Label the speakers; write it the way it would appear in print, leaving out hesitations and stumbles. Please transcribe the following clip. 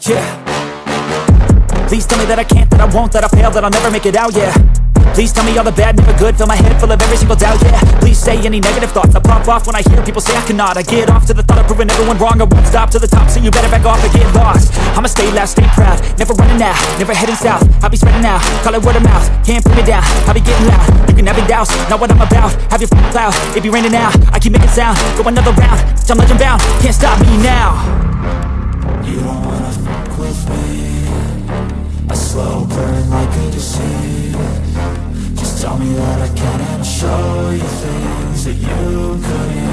Speaker 1: Yeah. Please tell me that I can't, that I won't, that I fail, that I'll never make it out, yeah. Please tell me all the bad, never good, fill my head full of every single doubt, yeah. Please say any negative thoughts, I pop off when I hear people say I cannot. I get off to the thought of proving everyone wrong, I won't stop to the top, so you better back off and get lost. I'ma stay loud, stay proud, never running out, never heading south. I'll be spreading out, call it word of mouth, can't put me down, I'll be getting loud. You can have it douse, not what I'm about, have your f***ing cloud, it be raining now. I keep making sound, go another round, I'm legend bound, can't stop me now.
Speaker 2: You don't wanna fuck with me, a slow burn like a disease. Just tell me that I can and I'll show you things that you couldn't